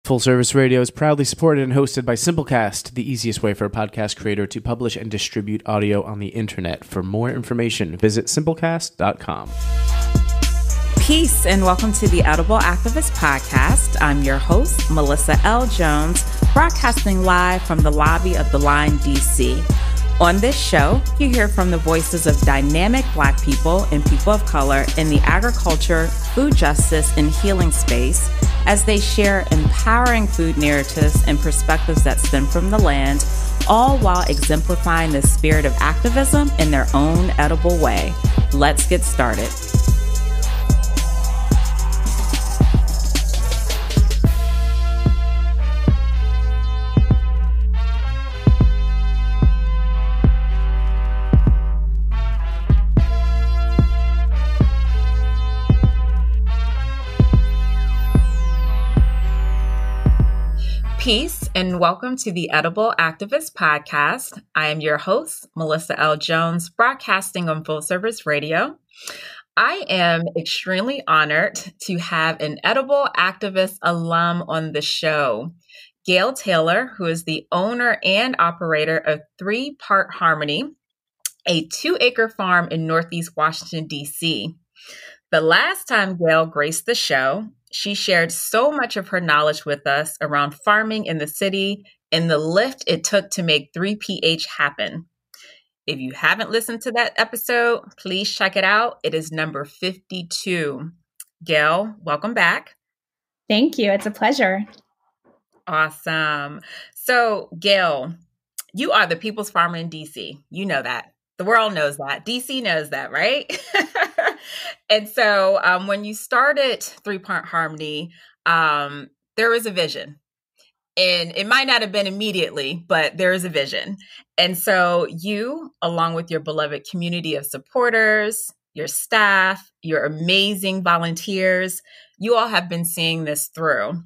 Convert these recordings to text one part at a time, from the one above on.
Full Service Radio is proudly supported and hosted by Simplecast, the easiest way for a podcast creator to publish and distribute audio on the internet. For more information, visit simplecast.com. Peace and welcome to the Edible Activist Podcast. I'm your host, Melissa L. Jones, broadcasting live from the lobby of the Line, DC. On this show, you hear from the voices of dynamic Black people and people of color in the agriculture, food justice, and healing space as they share empowering food narratives and perspectives that stem from the land, all while exemplifying the spirit of activism in their own edible way. Let's get started. Peace and welcome to the Edible Activist Podcast. I am your host, Melissa L. Jones, broadcasting on Full Service Radio. I am extremely honored to have an Edible Activist alum on the show, Gail Taylor, who is the owner and operator of 3 Part Harmony, a 2-acre farm in Northeast Washington, D.C. The last time Gail graced the show, she shared so much of her knowledge with us around farming in the city and the lift it took to make 3PH happen. If you haven't listened to that episode, please check it out. It is number 52. Gail, welcome back. Thank you. It's a pleasure. Awesome. So, Gail, you are the people's farmer in DC. You know that. The world knows that. DC knows that, right? And so when you started 3 Part Harmony, there was a vision. And it might not have been immediately, but there is a vision. And so you, along with your beloved community of supporters, your staff, your amazing volunteers, you all have been seeing this through.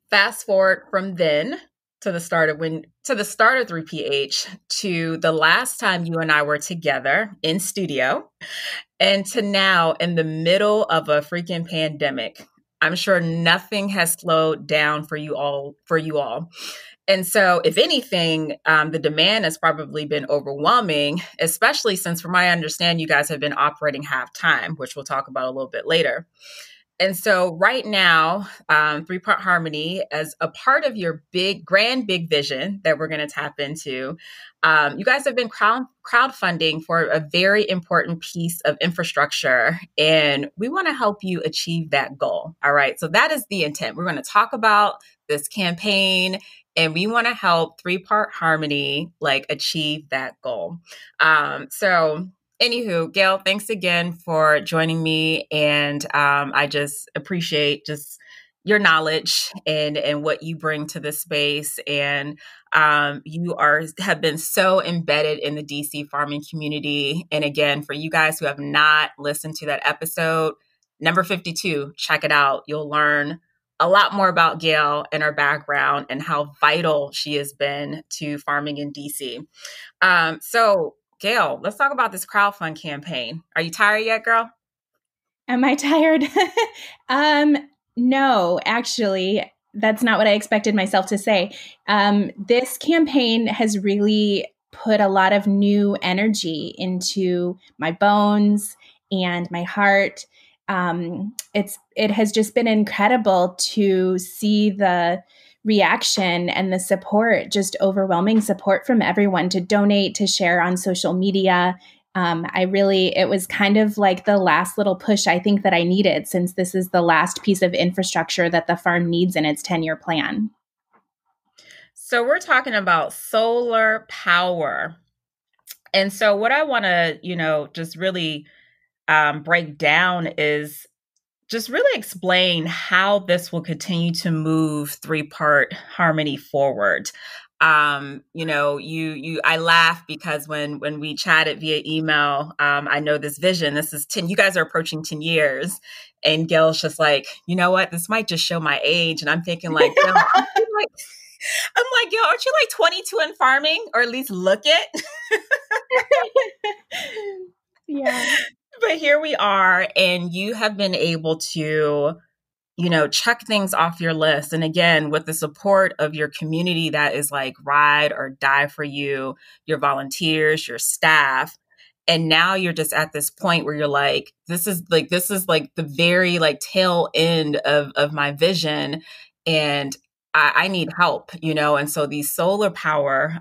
Fast forward from then to the start of 3PH to the last time you and I were together in studio, and to now in the middle of a freaking pandemic. I'm sure nothing has slowed down for you all. And so if anything, the demand has probably been overwhelming, especially since from my understanding, you guys have been operating half time, which we'll talk about a little bit later. And so right now, 3 Part Harmony, as a part of your big vision that we're going to tap into, you guys have been crowdfunding for a very important piece of infrastructure, and we want to help you achieve that goal. All right. So that is the intent. We're going to talk about this campaign, and we want to help 3 Part Harmony achieve that goal. Anywho, Gail, thanks again for joining me. And I just appreciate just your knowledge and what you bring to this space. And you have been so embedded in the DC farming community. And again, for you guys who have not listened to that episode, number 52, check it out. You'll learn a lot more about Gail and her background and how vital she has been to farming in DC. Gail, let's talk about this crowdfund campaign. Are you tired yet, girl? Am I tired? No, actually, that's not what I expected myself to say. This campaign has really put a lot of new energy into my bones and my heart. It has just been incredible to see the reaction and the support, just overwhelming support from everyone to donate, to share on social media. It was kind of like the last little push I think that I needed, since this is the last piece of infrastructure that the farm needs in its 10-year plan. So we're talking about solar power. And so what I want to, just really break down is just really explain how this will continue to move 3 Part Harmony forward. I laugh because when we chatted via email, I know this vision, this is 10, you guys are approaching 10 years. And Gail's just like, you know what, this might just show my age. And I'm thinking Gail, Gail, aren't you 22 in farming, or at least look it? Yeah. But here we are, and you have been able to check things off your list. And again, with the support of your community that is like ride or die for you, your volunteers, your staff. And now you're just at this point where you're like, this is like the very like tail end of my vision. And I need help, and so the solar power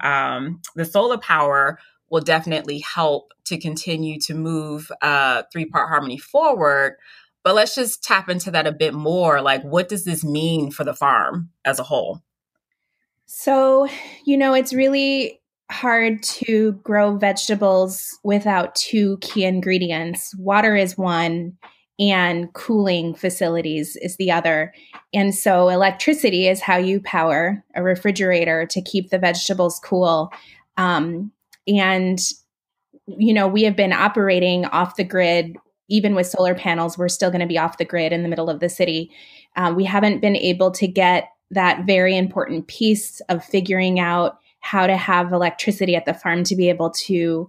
will definitely help to continue to move Three-Part Harmony forward. But let's just tap into that a bit more. Like, what does this mean for the farm as a whole? So, it's really hard to grow vegetables without two key ingredients. Water is one, and cooling facilities is the other. And so electricity is how you power a refrigerator to keep the vegetables cool. And, we have been operating off the grid. Even with solar panels, we're still going to be off the grid in the middle of the city. We haven't been able to get that very important piece of figuring out how to have electricity at the farm to be able to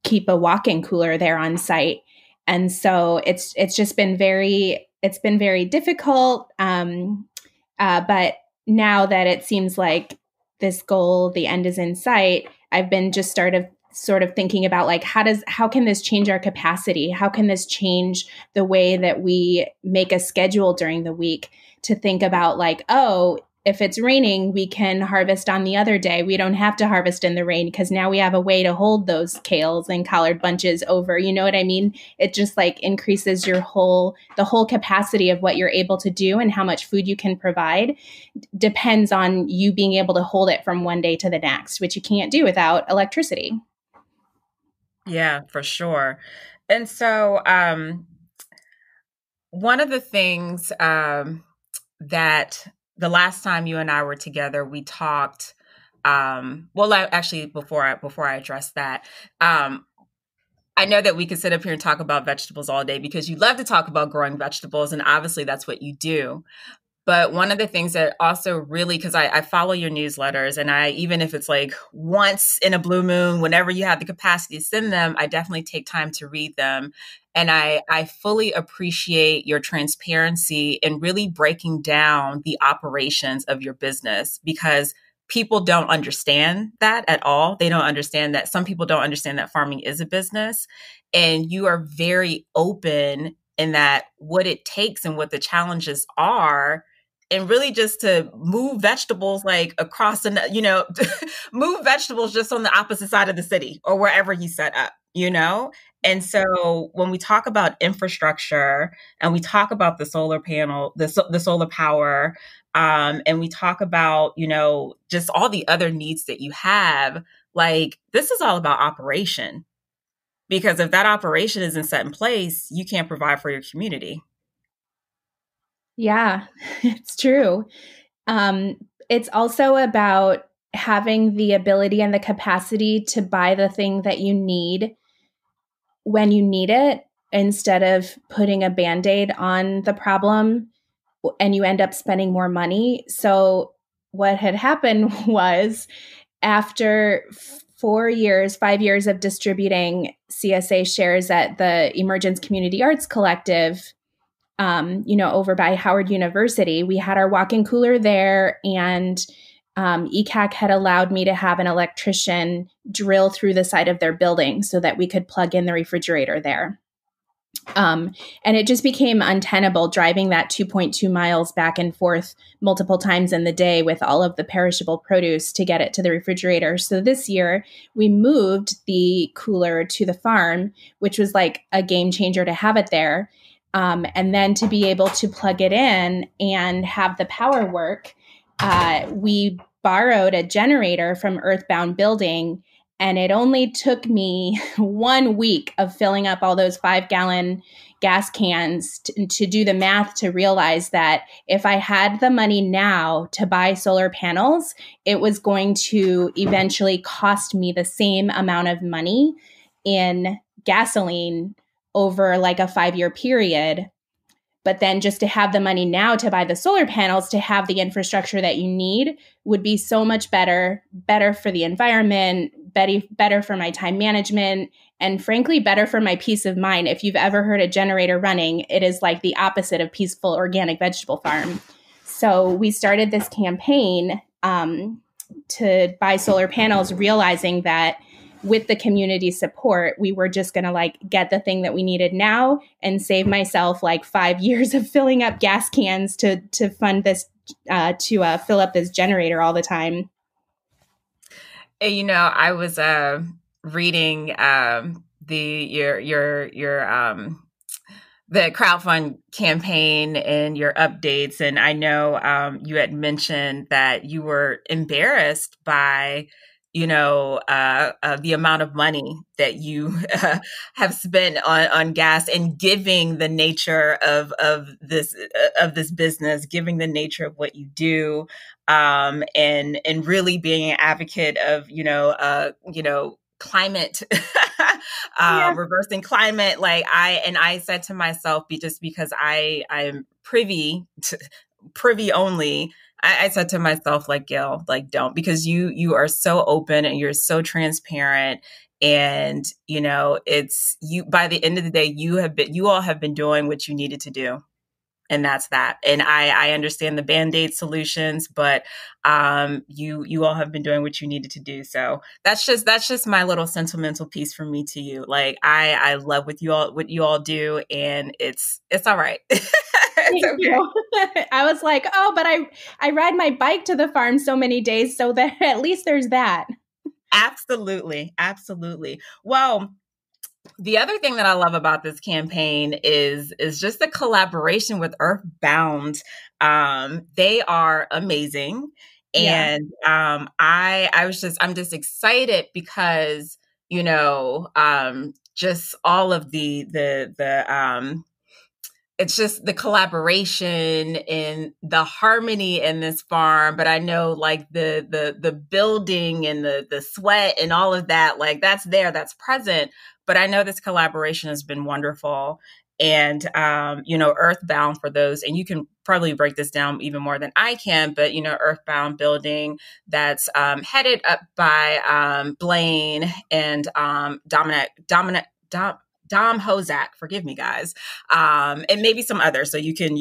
keep a walk-in cooler there on site. And so it's been very difficult. But now that it seems like this goal, the end is in sight, I've been just sort of thinking about like, how can this change our capacity? How can this change the way that we make a schedule during the week to think about like, oh, if it's raining, we can harvest on the other day. We don't have to harvest in the rain because now we have a way to hold those kales and collard bunches over. You know what I mean? It just like increases the whole capacity of what you're able to do, and how much food you can provide depends on you being able to hold it from one day to the next, which you can't do without electricity. Yeah, for sure. And so one of the things that the last time you and I were together, we talked, actually, before I address that, I know that we could sit up here and talk about vegetables all day because you love to talk about growing vegetables, and obviously that's what you do. But one of the things that also really, because I follow your newsletters, and even if it's like once in a blue moon, whenever you have the capacity to send them, I definitely take time to read them. And I fully appreciate your transparency in really breaking down the operations of your business, because people don't understand that at all. They don't understand that. Some people don't understand that farming is a business, and you are very open in that what it takes and what the challenges are. And really just to move vegetables like across, move vegetables just on the opposite side of the city or wherever you set up, And so when we talk about infrastructure and we talk about the solar panel, the solar power, and we talk about, just all the other needs that you have, like this is all about operation. Because if that operation isn't set in place, you can't provide for your community. Yeah, it's true. It's also about having the ability and the capacity to buy the thing that you need when you need it, instead of putting a Band-Aid on the problem and you end up spending more money. So what had happened was, after 5 years of distributing CSA shares at the Emergence Community Arts Collective, over by Howard University, we had our walk-in cooler there, and ECAC had allowed me to have an electrician drill through the side of their building so that we could plug in the refrigerator there. And it just became untenable driving that 2.2 miles back and forth multiple times in the day with all of the perishable produce to get it to the refrigerator. So this year we moved the cooler to the farm, which was like a game changer to have it there. And then to be able to plug it in and have the power work, we borrowed a generator from Earthbound Building, and it only took me 1 week of filling up all those 5-gallon gas cans to do the math to realize that if I had the money now to buy solar panels, it was going to eventually cost me the same amount of money in gasoline over like a 5-year period. But then just to have the money now to buy the solar panels, to have the infrastructure that you need, would be so much better for the environment, better for my time management, and frankly, better for my peace of mind. If you've ever heard a generator running, it is like the opposite of peaceful organic vegetable farm. So we started this campaign to buy solar panels, realizing that with the community support, we were just going to like get the thing that we needed now and save myself like 5 years of filling up gas cans to fund this, to fill up this generator all the time. You know, I was reading the crowdfund campaign and your updates, and I know you had mentioned that you were embarrassed by the amount of money that you have spent on gas, and giving the nature of this business, giving the nature of what you do, and really being an advocate of climate, reversing climate. Like I said to myself, just because I'm privy only. I said to myself, like, Gail, like, don't, because you are so open and you're so transparent. And, it's you, by the end of the day, you all have been doing what you needed to do. And that's that. And I understand the Band-Aid solutions, but you all have been doing what you needed to do. So that's just my little sentimental piece from me to you. Like I love what you all do, and it's all right. It's okay. I was like, oh, but I ride my bike to the farm so many days, so that at least there's that. Absolutely. Absolutely. Well, the other thing that I love about this campaign is just the collaboration with Earthbound. They are amazing. And I'm just excited because, just all of it's just the collaboration and the harmony in this farm. But I know like the building and the sweat and all of that, like that's there, that's present. But I know this collaboration has been wonderful. And, Earthbound, for those, and you can probably break this down even more than I can, but, Earthbound Building, that's headed up by Blaine and Dom Hozak, forgive me, guys, and maybe some others. So you can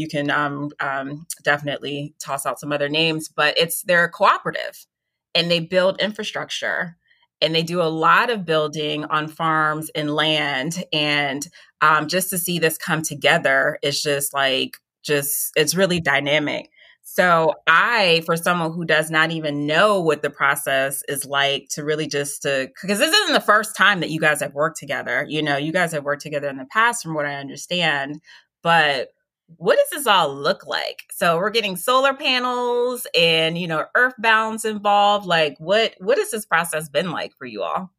definitely toss out some other names, but they're cooperative, and they build infrastructure, and they do a lot of building on farms and land. And just to see this come together is it's really dynamic. So for someone who does not even know what the process is like, to really because this isn't the first time that you guys have worked together. You guys have worked together in the past, from what I understand, but what does this all look like? So we're getting solar panels and, Earthbound's involved. Like what has this process been like for you all?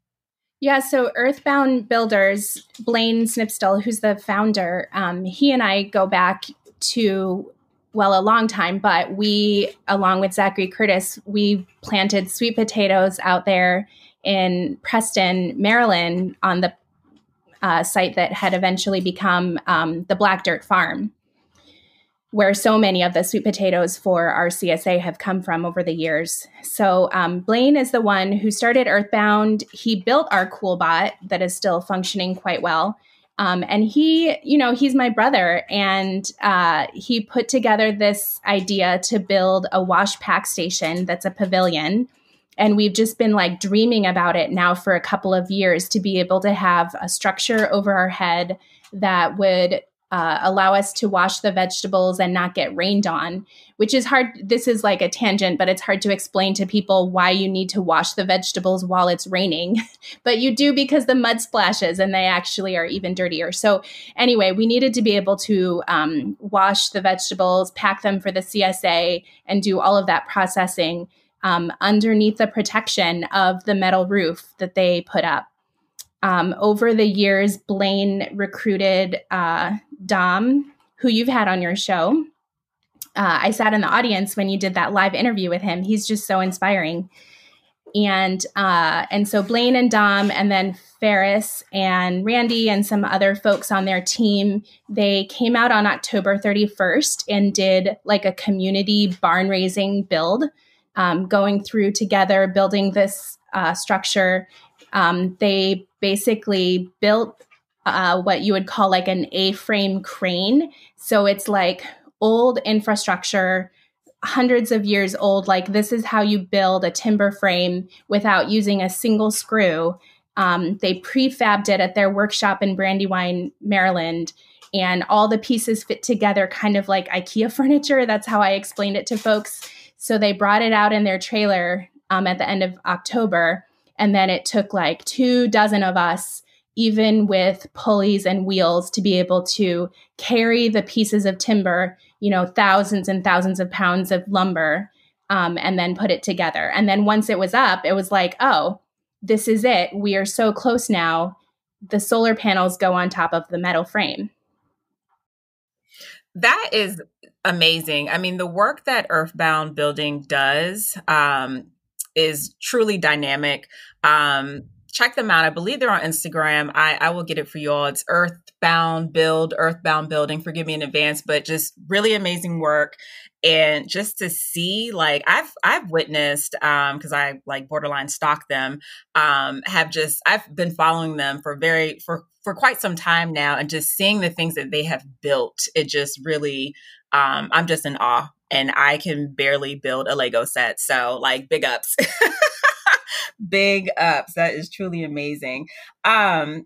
Yeah, so Earthbound Builders, Blaine Snipstall, who's the founder, he and I go back to, a long time, but we, along with Zachary Curtis, we planted sweet potatoes out there in Preston, Maryland, on the site that had eventually become the Black Dirt Farm, where so many of the sweet potatoes for our CSA have come from over the years. So Blaine is the one who started Earthbound. He built our CoolBot that is still functioning quite well. And he's my brother, and he put together this idea to build a wash pack station that's a pavilion. And we've just been like dreaming about it now for a couple of years, to be able to have a structure over our head that would allow us to wash the vegetables and not get rained on, which is hard. This is like a tangent, but it's hard to explain to people why you need to wash the vegetables while it's raining. But you do, because the mud splashes and they actually are even dirtier. So anyway, we needed to be able to wash the vegetables, pack them for the CSA, and do all of that processing underneath the protection of the metal roof that they put up. Over the years, Blaine recruited Dom, who you've had on your show. I sat in the audience when you did that live interview with him. He's just so inspiring. And so Blaine and Dom, and then Ferris and Randy and some other folks on their team, they came out on October 31st and did like a community barn raising build, going through together, building this structure. They basically built what you would call like an A-frame crane. So it's like old infrastructure, hundreds of years old. Like this is how you build a timber frame without using a single screw. They prefabbed it at their workshop in Brandywine, Maryland, and all the pieces fit together kind of like IKEA furniture. That's how I explained it to folks. So they brought it out in their trailer at the end of October. And then it took like 24 of us, even with pulleys and wheels, to be able to carry the pieces of timber, thousands and thousands of pounds of lumber, and then put it together. And then once it was up, it was like, oh, this is it. We are so close now. The solar panels go on top of the metal frame. That is amazing. I mean, the work that Earthbound Building does is truly dynamic. Check them out. I believe they're on Instagram. I will get it for you all. It's Earthbound Build, Earthbound Building. Forgive me in advance, but just really amazing work. And just to see, like, I've witnessed, because I like borderline stalk them, I've been following them for quite some time now, and just seeing the things that they have built, it just really, I'm just in awe. And I can barely build a Lego set. So like big ups. Big ups. That is truly amazing. I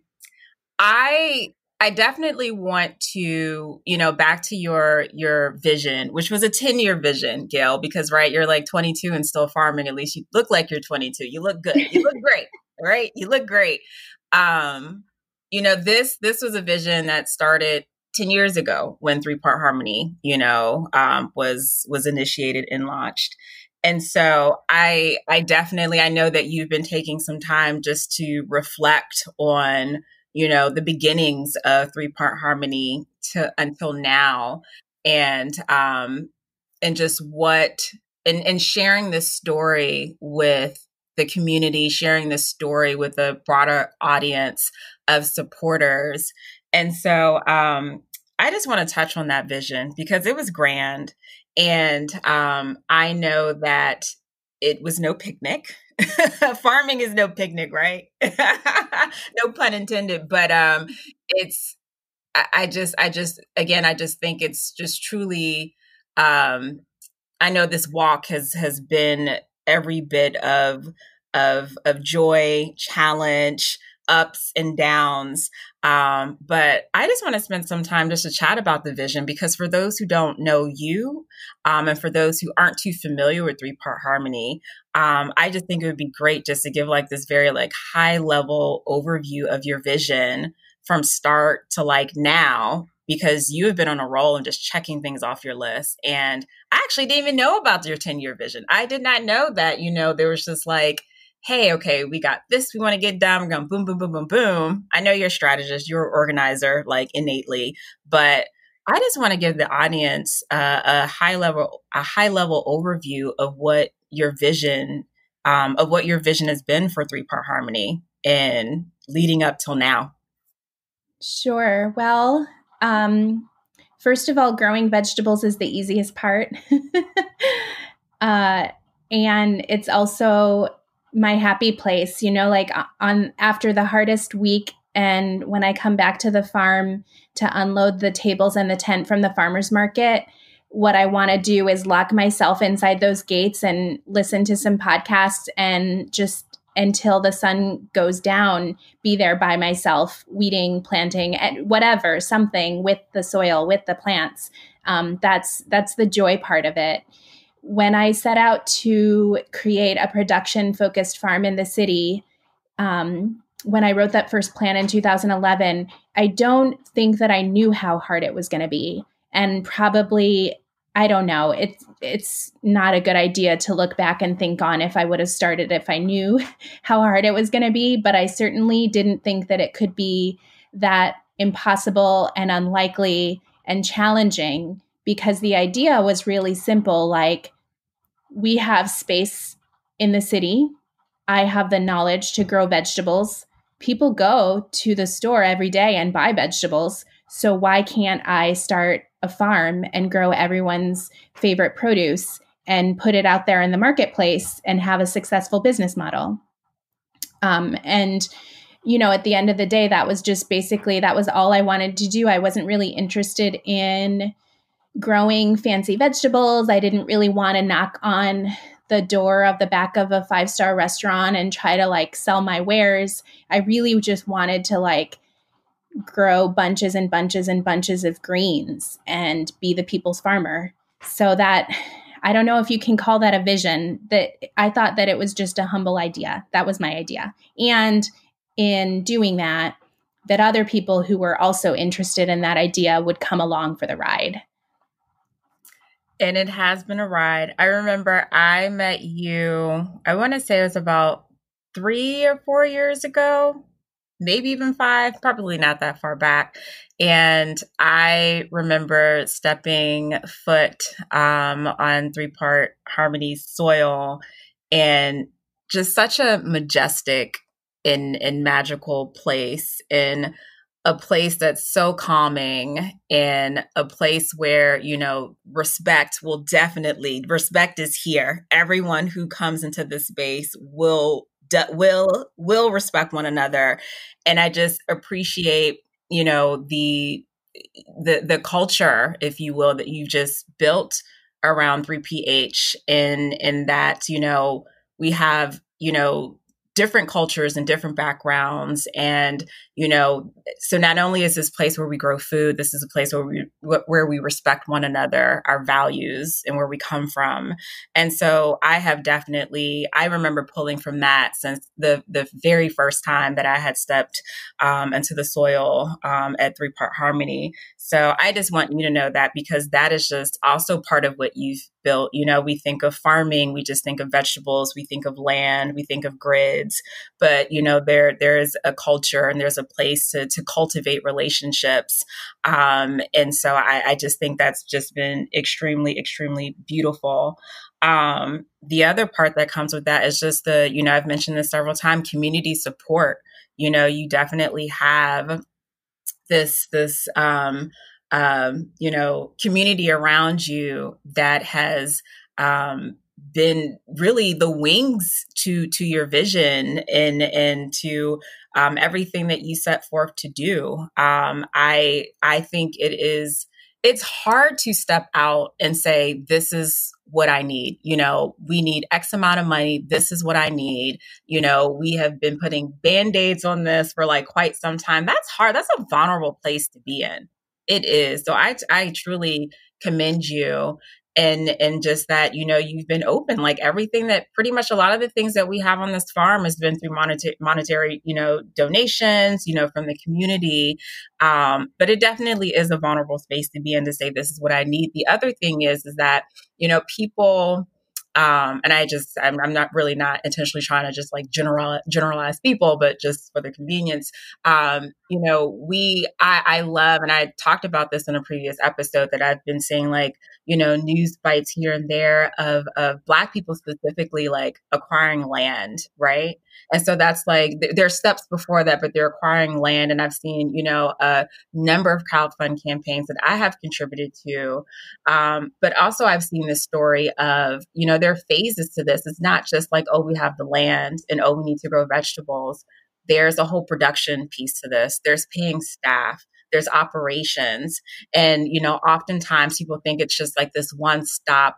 definitely want to, back to your vision, which was a 10-year vision, Gail, because, right, you're like 22 and still farming. At least you look like you're 22. You look good. You look great, right? You look great. This was a vision that started 10 years ago when Three Part Harmony, was initiated and launched. And so I know that you've been taking some time just to reflect on, the beginnings of Three Part Harmony until now, and just and sharing this story with the community, sharing this story with a broader audience of supporters. And so I just want to touch on that vision because it was grand. And I know that it was no picnic. Farming is no picnic, right? No pun intended. But I just think it's just truly, I know this walk has been every bit of joy, challenge, ups and downs. But I just want to spend some time just to chat about the vision, because for those who don't know you, and for those who aren't too familiar with Three Part Harmony, I just think it would be great just to give like this very like high level overview of your vision from start to like now, because you have been on a roll and just checking things off your list. And I actually didn't even know about your 10-year vision. I did not know that, there was just like, hey, okay, we got this we want to get done. We're going boom, boom, boom, boom, boom. I know you're a strategist, you're an organizer, like innately, but I just want to give the audience a high level overview of what your vision has been for Three Part Harmony and leading up till now. Sure. Well, first of all, growing vegetables is the easiest part. And it's also my happy place, like after the hardest week. And when I come back to the farm to unload the tables and the tent from the farmer's market, what I want to do is lock myself inside those gates and listen to some podcasts and just until the sun goes down, be there by myself, weeding, planting, and whatever, something with the soil, with the plants. That's the joy part of it. When I set out to create a production-focused farm in the city, when I wrote that first plan in 2011, I don't think that I knew how hard it was going to be. And probably, I don't know, it's not a good idea to look back and think on if I would have started if I knew how hard it was going to be. But I certainly didn't think that it could be that impossible and unlikely and challenging, because the idea was really simple. Like, we have space in the city. I have the knowledge to grow vegetables. People go to the store every day and buy vegetables. So why can't I start a farm and grow everyone's favorite produce and put it out there in the marketplace and have a successful business model? And at the end of the day, that was just basically, that was all I wanted to do. I wasn't really interested in growing fancy vegetables. I didn't really want to knock on the door of the back of a 5-star restaurant and try to sell my wares. I really just wanted to grow bunches and bunches and bunches of greens and be the people's farmer. So that, I don't know if you can call that a vision. That I thought that it was just a humble idea. That was my idea. And in doing that other people who were also interested in that idea would come along for the ride. And it has been a ride. I remember I met you, I want to say it was about 3 or 4 years ago, maybe even 5, probably not that far back. And I remember stepping foot on 3-Part Harmony's soil, and just such a majestic and magical place, in a place that's so calming, and a place where, respect is here. Everyone who comes into this space will respect one another. And I just appreciate, the culture, if you will, that you just built around 3PH, in that, we have, different cultures and different backgrounds. And, so not only is this place where we grow food, this is a place where we respect one another, our values, and where we come from. And so I remember pulling from that since the very first time that I had stepped into the soil at 3-Part Harmony. So I just want you to know that, because that is just also part of what you've built. We think of farming, we just think of vegetables, we think of land, we think of grids, but there is a culture and there's a place to cultivate relationships. And so I just think that's just been extremely, extremely beautiful. The other part that comes with that is just I've mentioned this several times, community support. You definitely have this community around you that has been really the wings to your vision and to everything that you set forth to do. I think it's hard to step out and say, this is what I need. We need X amount of money. This is what I need. We have been putting Band-Aids on this for quite some time. That's hard. That's a vulnerable place to be in. It is. So I truly commend you. And just that, you've been open, everything that pretty much a lot of the things that we have on this farm has been through monetary, donations, from the community. But it definitely is a vulnerable space to be in, to say, this is what I need. The other thing is that, people, and I'm not intentionally trying to just generalize people, but just for the convenience, I love, and I talked about this in a previous episode, that I've been seeing news bites here and there of Black people specifically acquiring land, right? And so that's there's steps before that, but they're acquiring land. And I've seen, a number of crowdfund campaigns that I have contributed to. But also I've seen this story of, there are phases to this. It's not just oh, we have the land and, oh, we need to grow vegetables. There's a whole production piece to this. There's paying staff. There's operations. And, oftentimes people think it's just this one stop,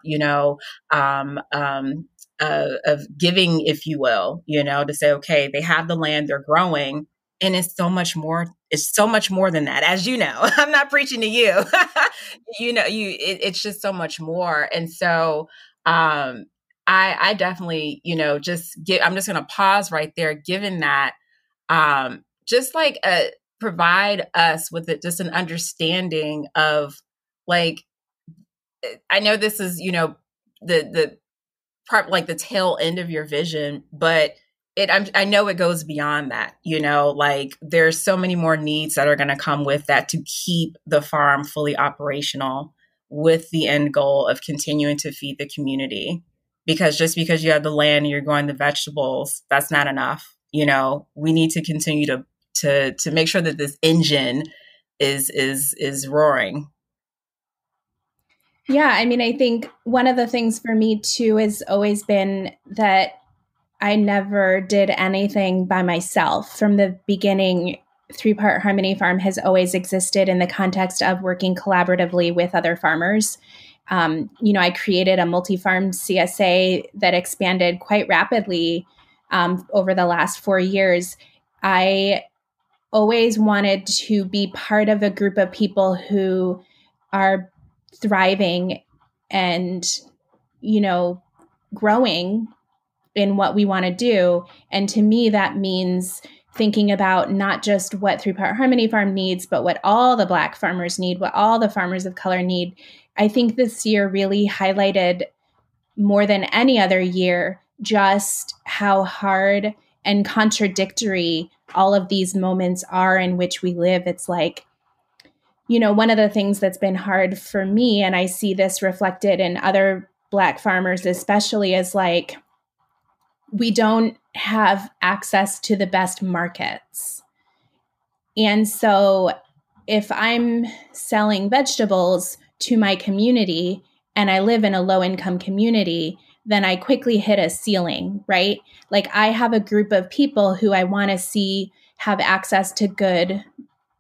of giving, if you will, to say, okay, they have the land, they're growing. And it's so much more. It's so much more than that. As you know, I'm not preaching to you, it's just so much more. And so, I definitely, I'm just going to pause right there, given that, provide us with just an understanding of I know this is, the part, the tail end of your vision, but I know it goes beyond that, there's so many more needs that are going to come with that to keep the farm fully operational, with the end goal of continuing to feed the community. Because just because you have the land and you're growing the vegetables, that's not enough. We need to continue to make sure that this engine is roaring. Yeah, I mean, I think one of the things for me too has always been that I never did anything by myself. From the beginning, Three Part Harmony Farm has always existed in the context of working collaboratively with other farmers. I created a MultiFarm CSA that expanded quite rapidly over the last 4 years. I always wanted to be part of a group of people who are thriving and, growing in what we want to do. And to me, that means thinking about not just what Three Part Harmony Farm needs, but what all the Black farmers need, what all the farmers of color need. I think this year really highlighted more than any other year just how hard and contradictory all of these moments are in which we live. It's like, one of the things that's been hard for me, and I see this reflected in other Black farmers especially, is like, we don't have access to the best markets. And so if I'm selling vegetables to my community and I live in a low-income community, then I quickly hit a ceiling, right? Like, I have a group of people who I want to see have access to good,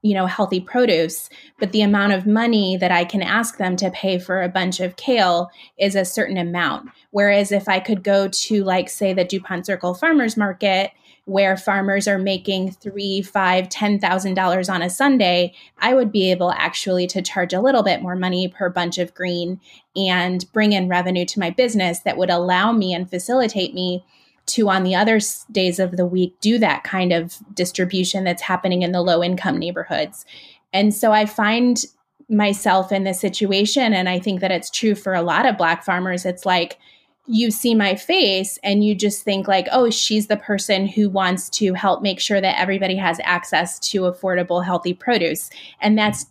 healthy produce, but the amount of money that I can ask them to pay for a bunch of kale is a certain amount. Whereas if I could go to, like, say, the DuPont Circle Farmers Market, where farmers are making $3,000, $5,000, $10,000 on a Sunday, I would be able actually to charge a little bit more money per bunch of green and bring in revenue to my business that would allow me and facilitate me to, on the other days of the week, do that kind of distribution that's happening in the low income neighborhoods. And so I find myself in this situation, and I think that it's true for a lot of Black farmers. It's like, you see my face and you just think like, oh, she's the person who wants to help make sure that everybody has access to affordable, healthy produce. And that's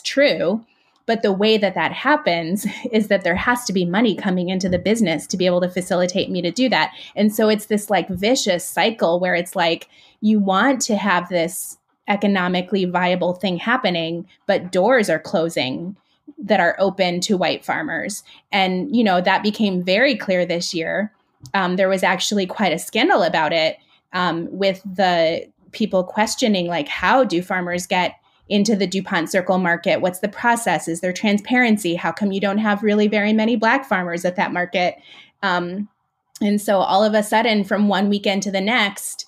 true. But the way that happens is that there has to be money coming into the business to be able to facilitate me to do that. And so it's this like vicious cycle where it's like, you want to have this economically viable thing happening, but doors are closing that are open to white farmers. And, that became very clear this year. There was actually quite a scandal about it with the people questioning, like, how do farmers get into the DuPont Circle market? What's the process? Is there transparency? How come you don't have really very many Black farmers at that market? And so all of a sudden, from one weekend to the next,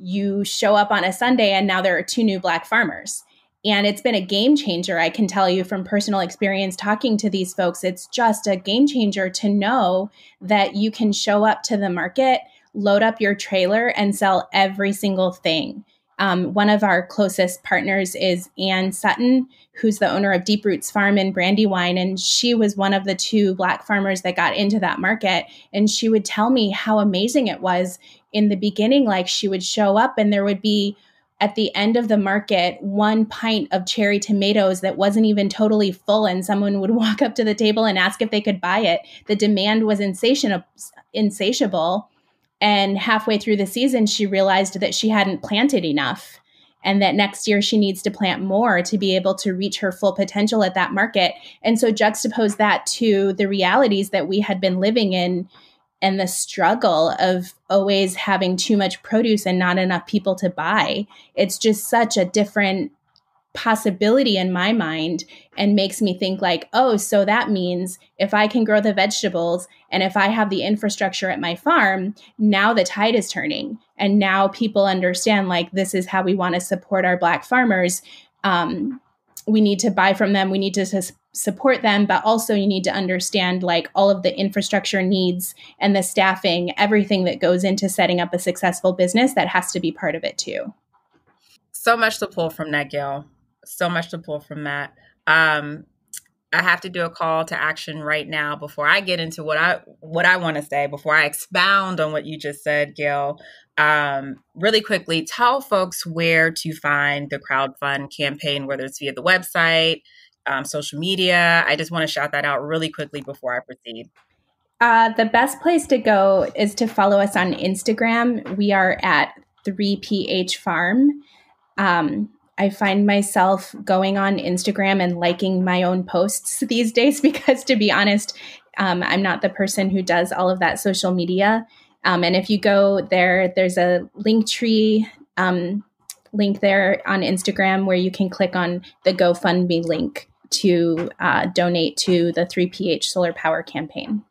you show up on a Sunday and now there are 2 new Black farmers. And it's been a game changer. I can tell you from personal experience talking to these folks, it's just a game changer to know that you can show up to the market, load up your trailer, and sell every single thing. One of our closest partners is Ann Sutton, who's the owner of Deep Roots Farm in Brandywine. And she was one of the 2 Black farmers that got into that market. And she would tell me how amazing it was in the beginning. Like, she would show up and there would be, at the end of the market, 1 pint of cherry tomatoes that wasn't even totally full, and someone would walk up to the table and ask if they could buy it. The demand was insatiable. And halfway through the season, she realized that she hadn't planted enough and that next year she needs to plant more to be able to reach her full potential at that market. And so juxtapose that to the realities that we had been living in and the struggle of always having too much produce and not enough people to buy. It's just such a different possibility in my mind, and makes me think like, oh, so that means if I can grow the vegetables and if I have the infrastructure at my farm, now the tide is turning. And now people understand, like, this is how we want to support our Black farmers. We need to buy from them. We need to support them, but also you need to understand like all of the infrastructure needs and the staffing, everything that goes into setting up a successful business, that has to be part of it too. So much to pull from that, Gail. So much to pull from that. I have to do a call to action right now before I get into what I want to say, before I expound on what you just said, Gail. Really quickly, tell folks where to find the Crowdfund campaign, whether it's via the website, social media. I just want to shout that out really quickly before I proceed. The best place to go is to follow us on Instagram. We are at 3PH Farm. I find myself going on Instagram and liking my own posts these days because, to be honest, I'm not the person who does all of that social media. And if you go there, there's a link tree link there on Instagram where you can click on the GoFundMe link to donate to the 3PH Solar Power campaign.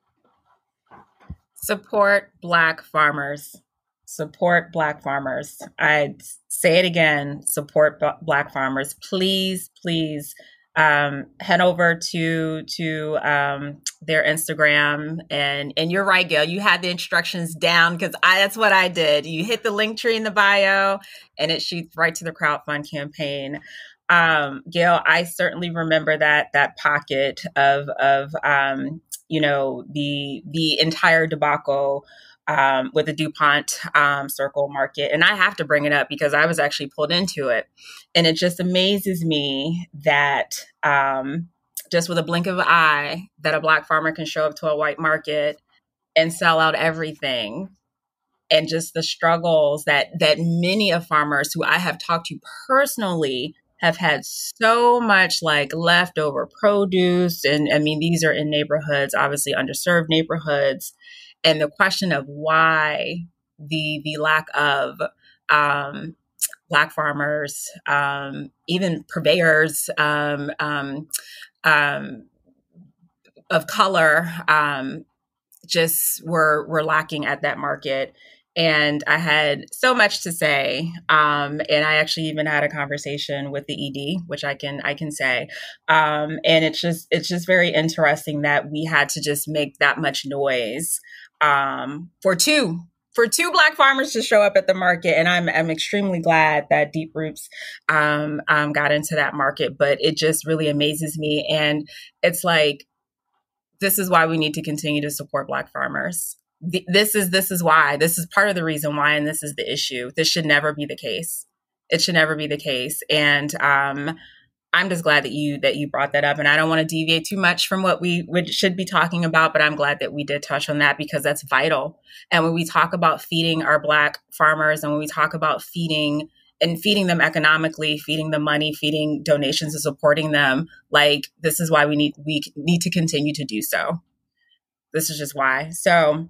Support Black farmers. Support Black farmers. I'd say it again, support Black farmers. Please, please head over to their Instagram. And you're right, Gail, you had the instructions down because that's what I did. You hit the link tree in the bio and it shoots right to the crowdfund campaign. Gail, I certainly remember that pocket of the entire debacle with the DuPont Circle Market. And I have to bring it up because I was actually pulled into it. And it just amazes me that just with a blink of an eye, that a Black farmer can show up to a white market and sell out everything. And just the struggles that many of farmers who I have talked to personally have had so much like leftover produce. And I mean, these are in neighborhoods, obviously underserved neighborhoods. And the question of why the lack of Black farmers, even purveyors of color, just were lacking at that market. And I had so much to say. And I actually even had a conversation with the ED, which I can say. And it's just very interesting that we had to just make that much noise for two Black farmers to show up at the market. And I'm extremely glad that Deep Roots got into that market. But it just really amazes me. And it's like, this is why we need to continue to support Black farmers. This is why. This is part of the reason why, and this is the issue. This should never be the case. It should never be the case. And I'm just glad that you brought that up. And I don't want to deviate too much from what we should be talking about, but I'm glad that we did touch on that because that's vital. And when we talk about feeding our Black farmers, and when we talk about feeding them economically, feeding them money, feeding donations and supporting them, like this is why we need to continue to do so. This is just why. So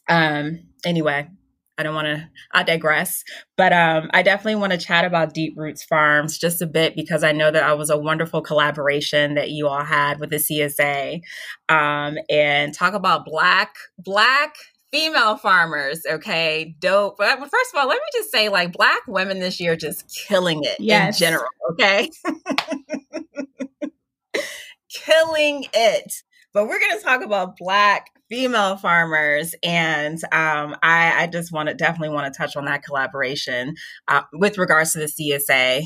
anyway, I digress, but I definitely want to chat about Deep Roots Farms just a bit because I know that it was a wonderful collaboration that you all had with the CSA, and talk about Black female farmers. Okay, dope. But first of all, let me just say, like, Black women this year just killing it in general. Okay, killing it. But we're going to talk about Black female farmers. And I just definitely want to touch on that collaboration with regards to the CSA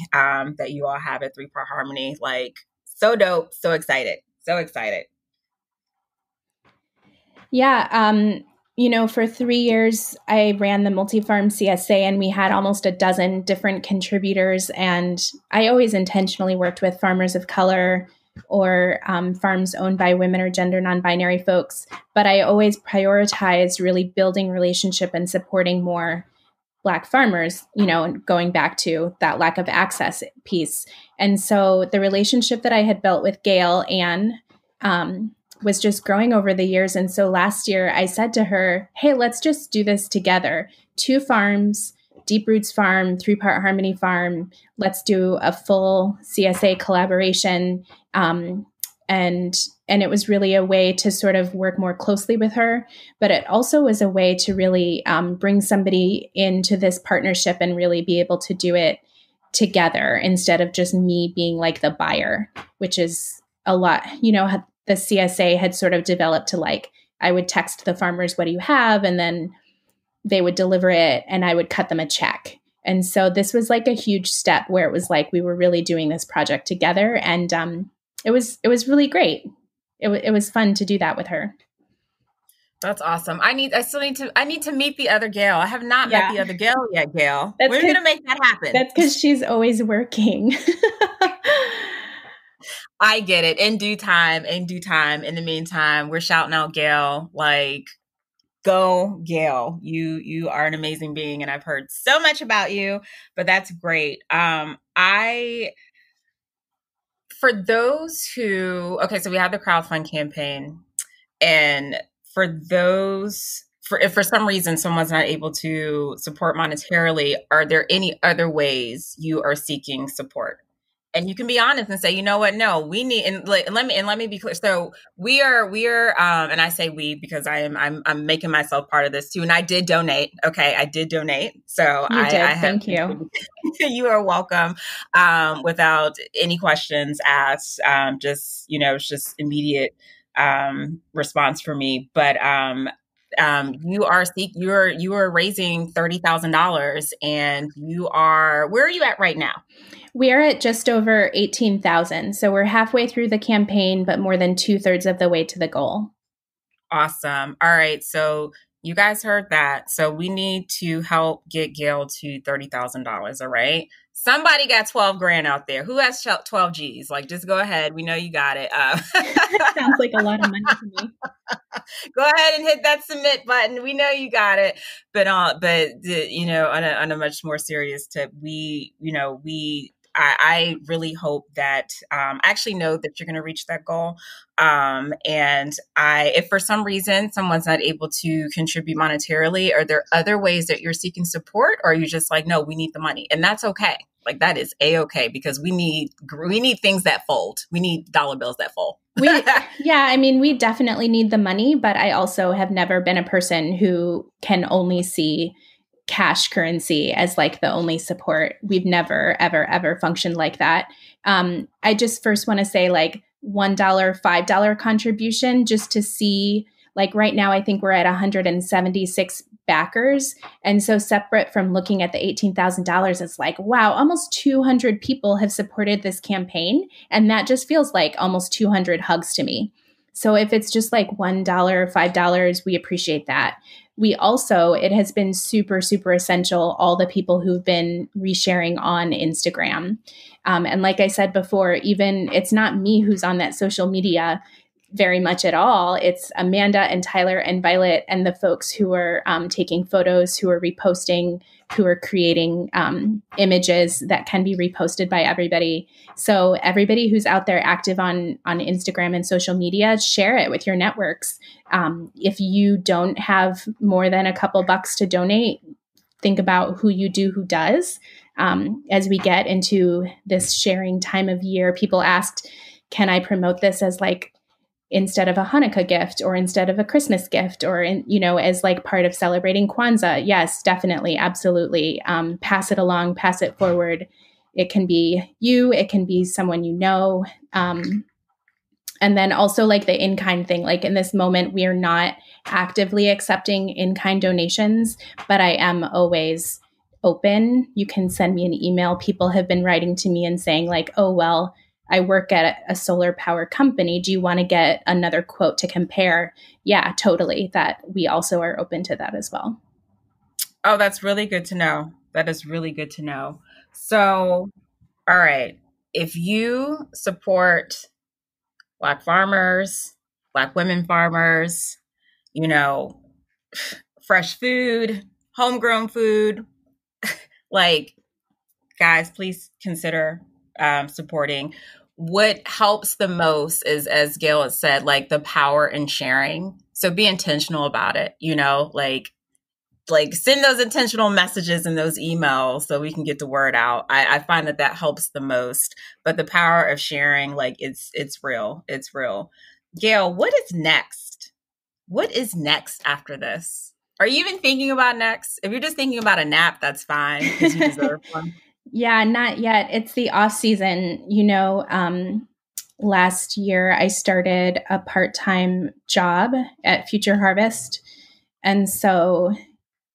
that you all have at 3-Part Harmony. Like, so dope, so excited, so excited. Yeah. For 3 years, I ran the MultiFarm CSA, and we had almost a dozen different contributors. And I always intentionally worked with farmers of color or farms owned by women or gender non-binary folks. But I always prioritized really building relationship and supporting more Black farmers, and going back to that lack of access piece. And so the relationship that I had built with Gail Ann was just growing over the years. And so last year I said to her, hey, let's just do this together. 2 farms, Deep Roots Farm, 3-Part Harmony Farm. Let's do a full CSA collaboration. And it was really a way to sort of work more closely with her, but it also was a way to really bring somebody into this partnership and really be able to do it together instead of just me being like the buyer, which is a lot, the CSA had sort of developed to like, I would text the farmers, what do you have? And then they would deliver it and I would cut them a check. And so this was like a huge step where it was like, we were really doing this project together. And it was really great. It was fun to do that with her. That's awesome. I need to meet the other Gail. I have not met the other Gail yet, Gail. We're going to make that happen. That's because she's always working. I get it. In due time. In the meantime, we're shouting out Gail, like, go Gail. You are an amazing being. And I've heard so much about you, but that's great. For those who, so we have the crowdfund campaign, and for those if for some reason someone's not able to support monetarily, are there any other ways you are seeking support? And you can be honest and say, you know what? No, we need, and let me be clear. So we are, and I say we because I'm making myself part of this too. And I did donate. Okay. I did donate. So you did. I Thank you. You are welcome. Without any questions asked, it's just immediate, response for me. But, you are raising $30,000 and where are you at right now? We are at just over 18,000. So we're halfway through the campaign, but more than 2/3 of the way to the goal. Awesome. All right. So you guys heard that. So we need to help get Gail to $30,000. All right. Somebody got 12 grand out there. Who has 12 G's? Like, just go ahead. We know you got it. Sounds like a lot of money to me. Go ahead and hit that submit button. We know you got it. But on a much more serious tip, I really hope that I actually know that you're going to reach that goal. If for some reason someone's not able to contribute monetarily, are there other ways that you're seeking support, or are you just like, no, we need the money, and that's okay. Like that is a-okay, because we need things that fold. We need dollar bills that fold. We definitely need the money, but I also have never been a person who can only see cash currency as like the only support. We've never, ever, ever functioned like that. I just first want to say like $1, $5 contribution just to see, like right now, I think we're at 176 backers. And so separate from looking at the $18,000, it's like, wow, almost 200 people have supported this campaign. And that just feels like almost 200 hugs to me. So if it's just like $1, $5, we appreciate that. We also, it has been super, super essential, all the people who've been resharing on Instagram. And like I said before, even it's not me who's on that social media very much at all. It's Amanda and Tyler and Violet and the folks who are taking photos, who are reposting, who are creating images that can be reposted by everybody. So everybody who's out there active on Instagram and social media, share it with your networks. If you don't have more than a couple bucks to donate, think about who you do, who does. As we get into this sharing time of year, people asked, can I promote this as like instead of a Hanukkah gift or instead of a Christmas gift or, as like part of celebrating Kwanzaa? Yes, definitely. Absolutely. Pass it along, pass it forward. It can be you, it can be someone you know. And then also like the in-kind thing, like in this moment, we are not actively accepting in-kind donations, but I am always open. You can send me an email. People have been writing to me and saying like, oh, well, I work at a solar power company. Do you want to get another quote to compare? Yeah, totally. That we also are open to that as well. Oh, that's really good to know. That is really good to know. So, all right. If you support Black farmers, Black women farmers, fresh food, homegrown food, like, guys, please consider supporting. What helps the most is, as Gail has said, like the power in sharing. So be intentional about it, like send those intentional messages and those emails so we can get the word out. I find that helps the most, but the power of sharing, like it's real. It's real. Gail, what is next? What is next after this? Are you even thinking about next? If you're just thinking about a nap, that's fine because you deserve one. Yeah, not yet. It's the off season. Last year I started a part-time job at Future Harvest. And so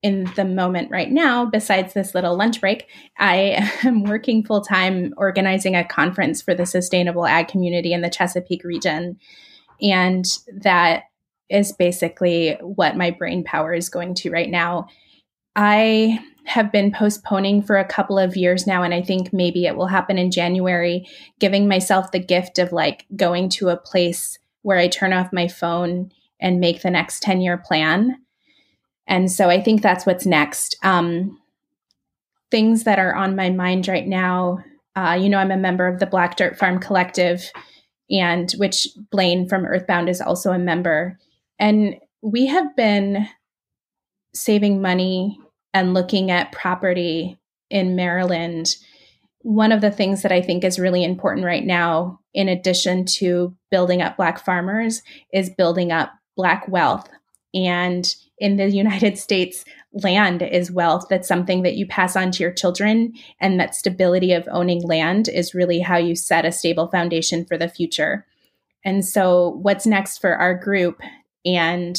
in the moment right now, besides this little lunch break, I am working full-time organizing a conference for the sustainable ag community in the Chesapeake region. And that is basically what my brain power is going to right now. I have been postponing for a couple of years now, and I think maybe it will happen in January, giving myself the gift of like going to a place where I turn off my phone and make the next 10-year plan. And so I think that's what's next. Things that are on my mind right now, I'm a member of the Black Dirt Farm Collective, and which Blaine from Earthbound is also a member. And we have been saving money and looking at property in Maryland, one of the things that I think is really important right now, in addition to building up Black farmers, is building up Black wealth. And in the United States, land is wealth. That's something that you pass on to your children. And that stability of owning land is really how you set a stable foundation for the future. And so what's next for our group? And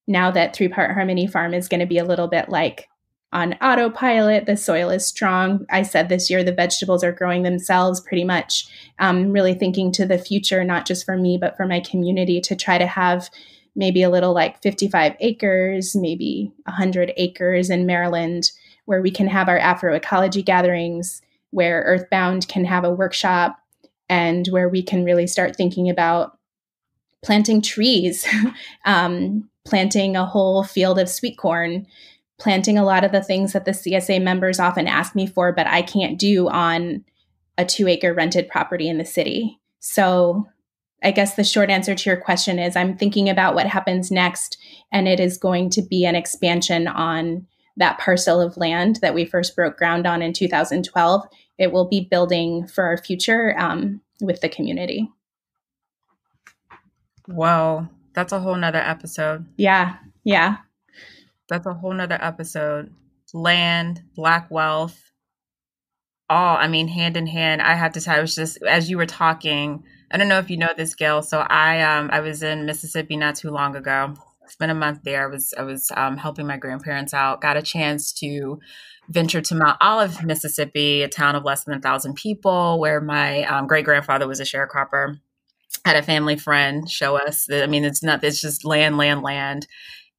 now that 3-Part Harmony Farm is going to be a little bit like on autopilot, the soil is strong. I said this year, the vegetables are growing themselves pretty much. Really thinking to the future, not just for me, but for my community, to try to have maybe a little like 55 acres, maybe 100 acres in Maryland, where we can have our Afroecology gatherings, where Earthbound can have a workshop, and where we can really start thinking about planting trees, planting a whole field of sweet corn, planting a lot of the things that the CSA members often ask me for, but I can't do on a 2-acre rented property in the city. So I guess the short answer to your question is I'm thinking about what happens next, and it is going to be an expansion on that parcel of land that we first broke ground on in 2012. It will be building for our future with the community. Whoa, that's a whole nother episode. Yeah. That's a whole nother episode. Land, Black wealth, all, I mean, hand in hand. I have to tell you, I was just, as you were talking, I don't know if you know this, Gail. So I was in Mississippi not too long ago. Spent a month there. I was helping my grandparents out. Got a chance to venture to Mount Olive, Mississippi, a town of less than 1,000 people, where my great grandfather was a sharecropper. Had a family friend show us that. I mean, it's just land.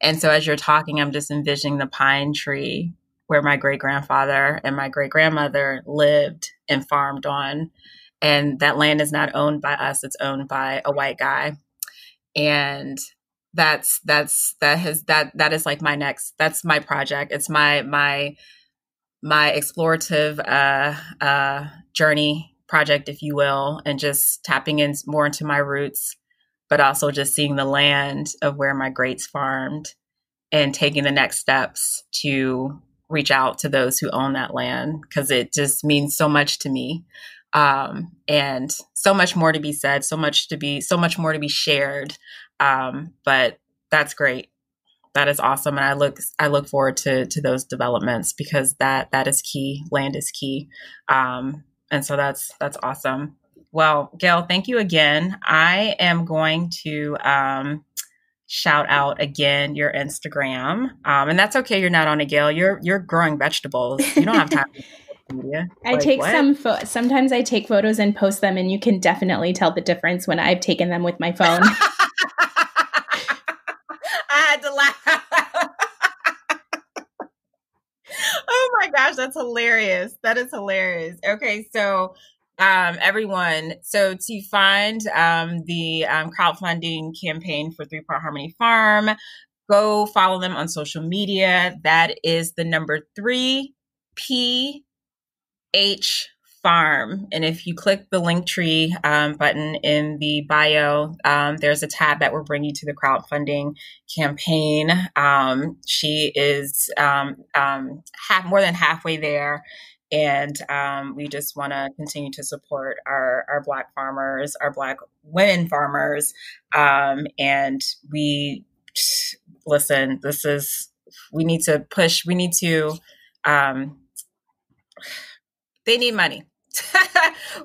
And so as you're talking, I'm just envisioning the pine tree where my great grandfather and my great grandmother lived and farmed on. And that land is not owned by us. It's owned by a white guy. And that is like that's my project. It's my explorative journey project, if you will, and just tapping in more into my roots, but also just seeing the land of where my greats farmed and taking the next steps to reach out to those who own that land, because it just means so much to me. And so much more to be said, so much more to be shared. But that's great. That is awesome. And I look forward to those developments, because that is key. Land is key. And so that's awesome. Well, Gail, thank you again. I am going to shout out again your Instagram. And that's okay. You're not on it, Gail. You're growing vegetables. You don't have time. Media. I take sometimes I take photos and post them, and you can definitely tell the difference when I've taken them with my phone. I had to laugh. Oh my gosh, that's hilarious. That is hilarious. Okay, so everyone, so to find the crowdfunding campaign for 3-Part Harmony Farm, go follow them on social media. That is the number 3PH Farm. And if you click the Linktree button in the bio, there's a tab that will bring you to the crowdfunding campaign. She is more than halfway there. And we just want to continue to support our Black farmers, our Black women farmers. And we need to push, they need money.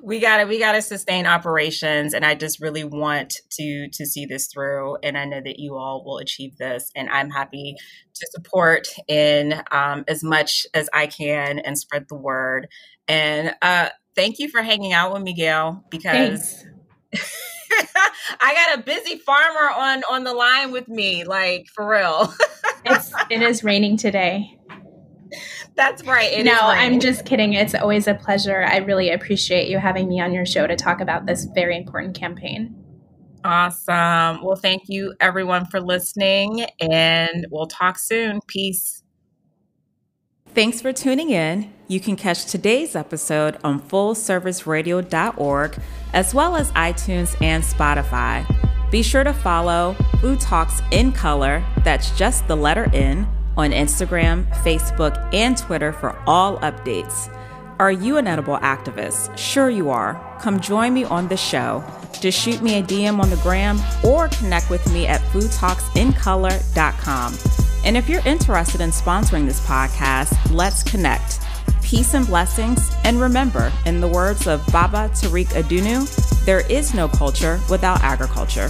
We gotta sustain operations, and I just really want to see this through. And I know that you all will achieve this, and I'm happy to support in as much as I can and spread the word. And thank you for hanging out with me, Gail, because I got a busy farmer on the line with me, like for real. It is raining today. That's right. No, I'm just kidding. It's always a pleasure. I really appreciate you having me on your show to talk about this very important campaign. Awesome. Well, thank you everyone for listening, and we'll talk soon. Peace. Thanks for tuning in. You can catch today's episode on fullserviceradio.org, as well as iTunes and Spotify. Be sure to follow Food Talks in Color, that's just the letter N, on Instagram, Facebook, and Twitter for all updates. Are you an edible activist? Sure you are. Come join me on the show. Just shoot me a DM on the gram or connect with me at foodtalksincolor.com. And if you're interested in sponsoring this podcast, let's connect. Peace and blessings. And remember, in the words of Baba Tariq Adunu, there is no culture without agriculture.